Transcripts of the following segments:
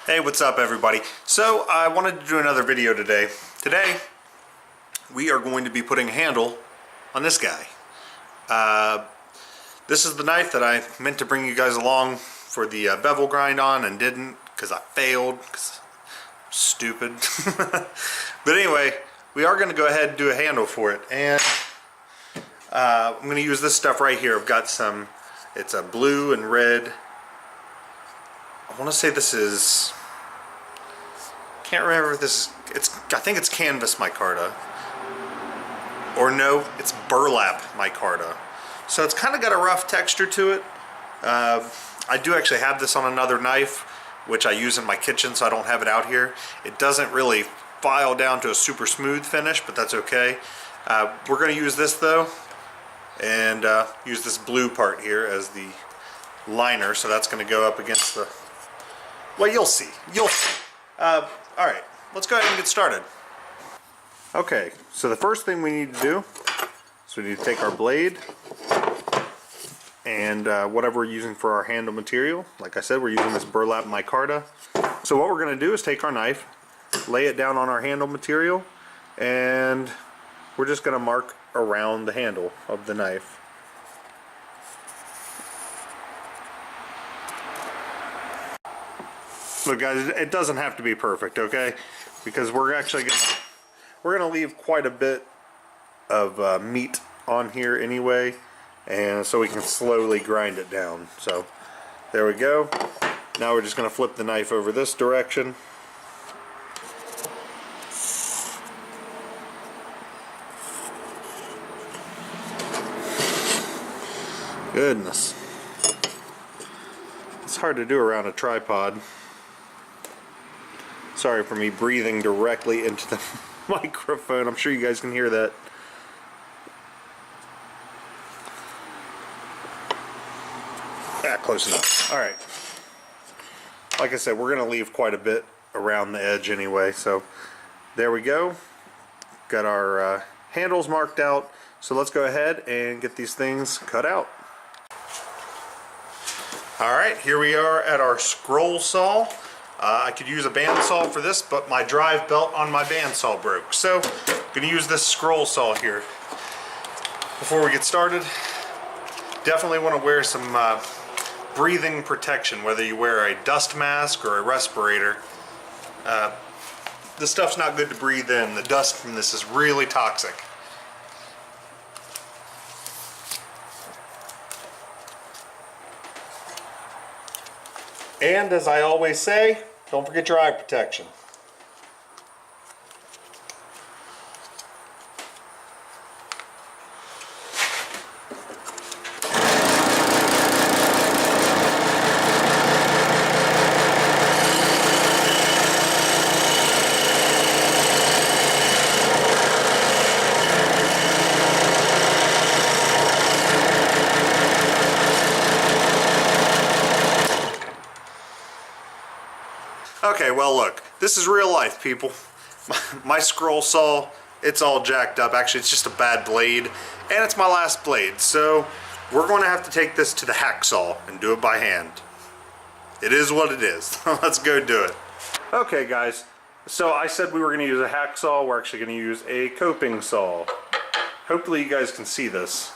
Hey, what's up everybody? So I wanted to do another video today. Today we are going to be putting a handle on this guy. This is the knife that I meant to bring you guys along for the bevel grind on and didn't because I failed because I'm stupid. But anyway, we are going to go ahead and do a handle for it, and I'm going to use this stuff right here. I've got some, it's a blue and red. I want to say this is, can't remember if this is, I think it's canvas micarta. Or no, it's burlap micarta. So it's kind of got a rough texture to it. I do actually have this on another knife, which I use in my kitchen, so I don't have it out here. It doesn't really file down to a super smooth finish, but that's okay. We're going to use this though, and use this blue part here as the liner, so that's going to go up against the, well, you'll see. You'll see. Alright, let's go ahead and get started. Okay, so the first thing we need to do is we need to take our blade and whatever we're using for our handle material. Like I said, we're using this burlap micarta. So what we're going to do is take our knife, lay it down on our handle material, and we're just going to mark around the handle of the knife. Look guys, it doesn't have to be perfect, okay? Because we're actually gonna leave quite a bit of meat on here anyway, and so we can slowly grind it down. So there we go. Now we're just gonna flip the knife over this direction. Goodness, it's hard to do around a tripod. Sorry for me breathing directly into the microphone. I'm sure you guys can hear that. Yeah, close enough. Alright. Like I said, we're going to leave quite a bit around the edge anyway. So there we go. Got our handles marked out. So let's go ahead and get these things cut out. Alright, here we are at our scroll saw. I could use a bandsaw for this, but my drive belt on my bandsaw broke. So I'm going to use this scroll saw here. Before we get started, definitely want to wear some breathing protection, whether you wear a dust mask or a respirator. This stuff's not good to breathe in. The dust from this is really toxic. And as I always say, don't forget your eye protection. Okay, well look, this is real life, people. My scroll saw, it's all jacked up. Actually, it's just a bad blade, and it's my last blade. So we're going to have to take this to the hacksaw and do it by hand. It is what it is. Let's go do it. Okay guys, so I said we were going to use a hacksaw. We're actually going to use a coping saw. Hopefully you guys can see this.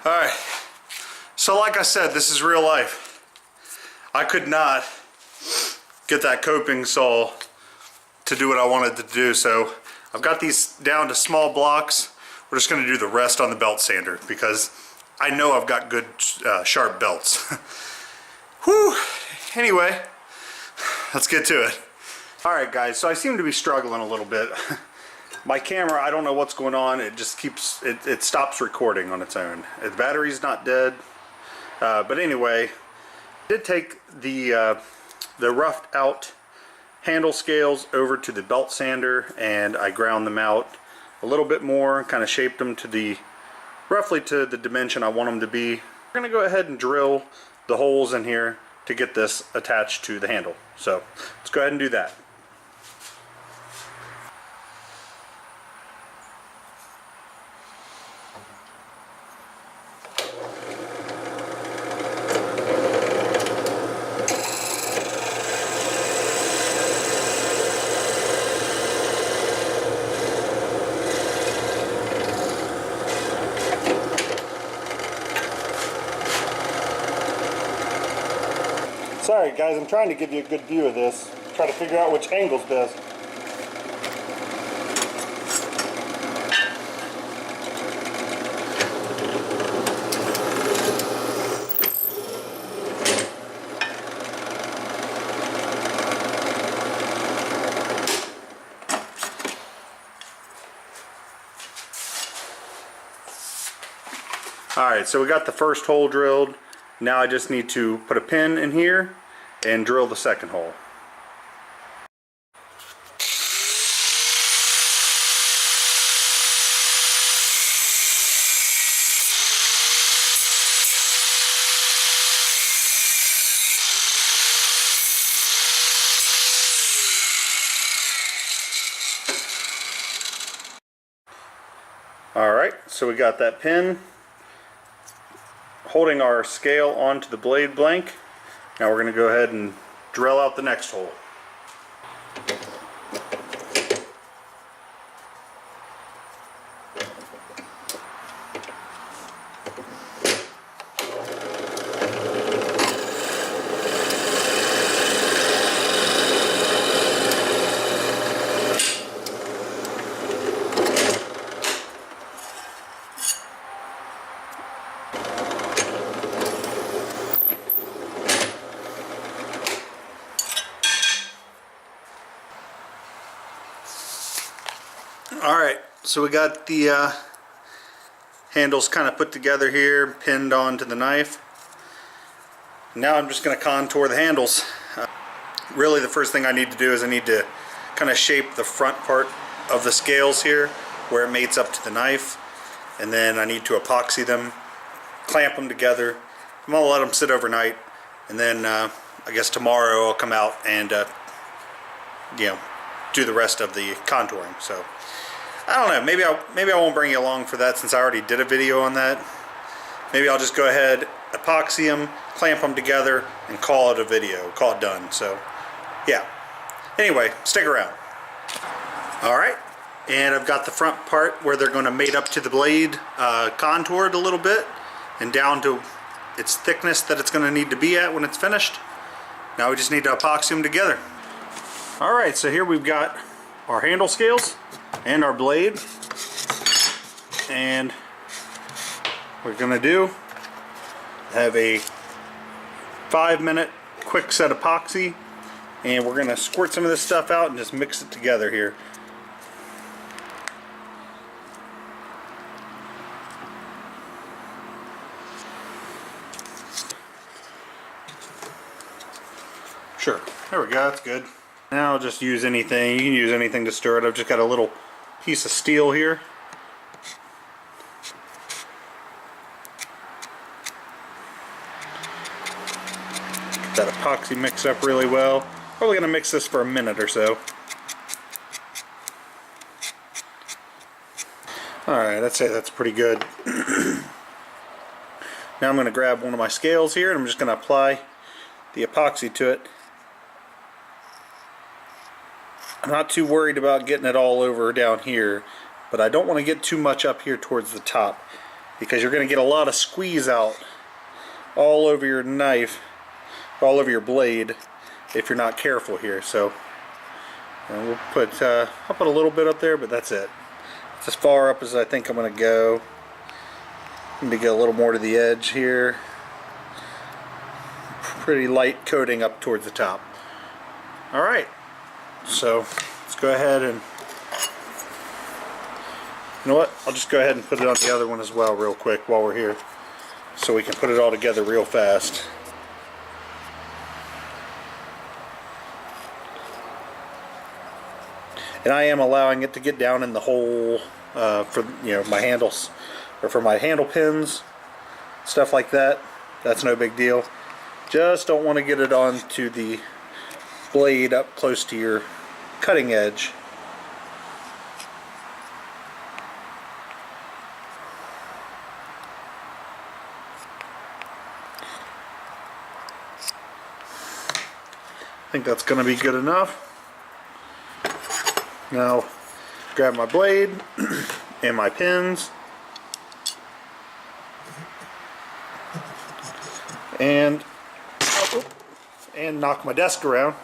Alright, so like I said, this is real life. I could not get that coping saw to do what I wanted to do, so I've got these down to small blocks. We're just going to do the rest on the belt sander because I know I've got good sharp belts. Whew, anyway, let's get to it. Alright guys, so I seem to be struggling a little bit. My camera, I don't know what's going on. It just keeps, it stops recording on its own. The battery's not dead. But anyway, I did take the roughed out handle scales over to the belt sander, and I ground them out a little bit more, kind of shaped them to the, roughly to the dimension I want them to be. We're going to go ahead and drill the holes in here to get this attached to the handle. So let's go ahead and do that. Sorry guys, I'm trying to give you a good view of this. Try to figure out which angle's best. Alright, so we got the first hole drilled. Now I just need to put a pin in here and drill the second hole. Alright, so we got that pin holding our scale onto the blade blank. Now we're going to go ahead and drill out the next hole. Alright, so we got the handles kind of put together here, pinned onto the knife. Now I'm just going to contour the handles. Really the first thing I need to do is I need to kind of shape the front part of the scales here where it mates up to the knife, and then I need to epoxy them, clamp them together. I'm going to let them sit overnight, and then I guess tomorrow I'll come out and you know, do the rest of the contouring. So I don't know, maybe I won't bring you along for that since I already did a video on that. Maybe I'll just go ahead, epoxy them, clamp them together, and call it a video, call it done. So yeah, anyway, stick around. Alright, and I've got the front part where they're going to mate up to the blade contoured a little bit and down to its thickness that it's going to need to be at when it's finished. Now we just need to epoxy them together. Alright, so here we've got our handle scales and our blade, and what we're gonna do, have a 5-minute quick set epoxy, and we're gonna squirt some of this stuff out and just mix it together here. Sure, there we go, that's good. Now I'll just use anything, you can use anything to stir it. I've just got a little piece of steel here. Get that epoxy mixed up really well. Probably going to mix this for a minute or so. Alright, I'd say that's pretty good. Now I'm going to grab one of my scales here and I'm just going to apply the epoxy to it. I'm not too worried about getting it all over down here, but I don't want to get too much up here towards the top because you're going to get a lot of squeeze out all over your knife, all over your blade if you're not careful here. So we'll put I'll put a little bit up there, but that's it. It's as far up as I think I'm going to go. I'm going to get a little more to the edge here. Pretty light coating up towards the top. Alright, so let's go ahead and You know what? I'll just go ahead and put it on the other one as well real quick while we're here, so we can put it all together real fast. And I am allowing it to get down in the hole for, you know, my handles, or for my handle pins, stuff like that. That's no big deal. Just don't want to get it onto the blade up close to your cutting edge. I think that's going to be good enough. Now, grab my blade and my pins, and knock my desk around.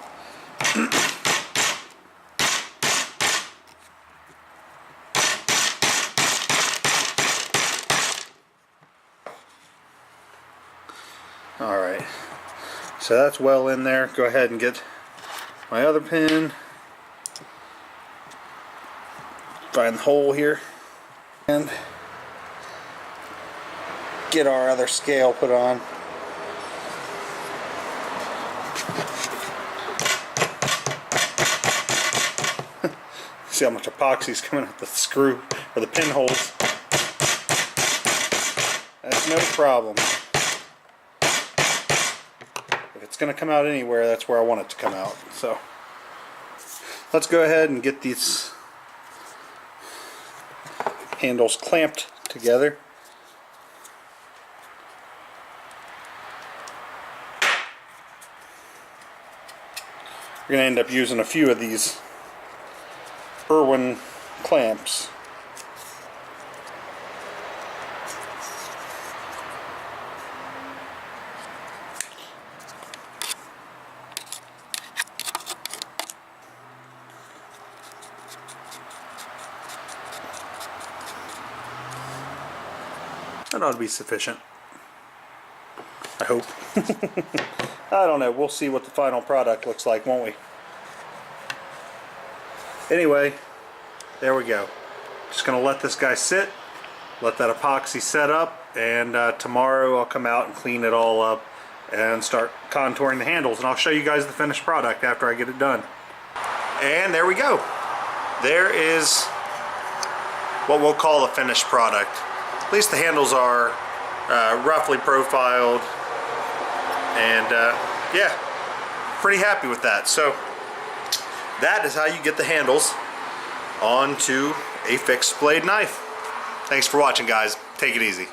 Alright, so that's well in there. Go ahead and get my other pin. Find the hole here and get our other scale put on. See how much epoxy is coming out the screw or the pinholes. That's no problem. If it's going to come out anywhere, that's where I want it to come out. So let's go ahead and get these handles clamped together. We're going to end up using a few of these Irwin clamps. That ought to be sufficient, I hope. I don't know, we'll see what the final product looks like, won't we? Anyway, there we go. Just gonna let this guy sit, let that epoxy set up, and tomorrow I'll come out and clean it all up and start contouring the handles, and I'll show you guys the finished product after I get it done. And there we go. There is what we'll call the finished product. At least the handles are roughly profiled, and yeah, pretty happy with that. So that is how you get the handles onto a fixed blade knife. Thanks for watching, guys. Take it easy.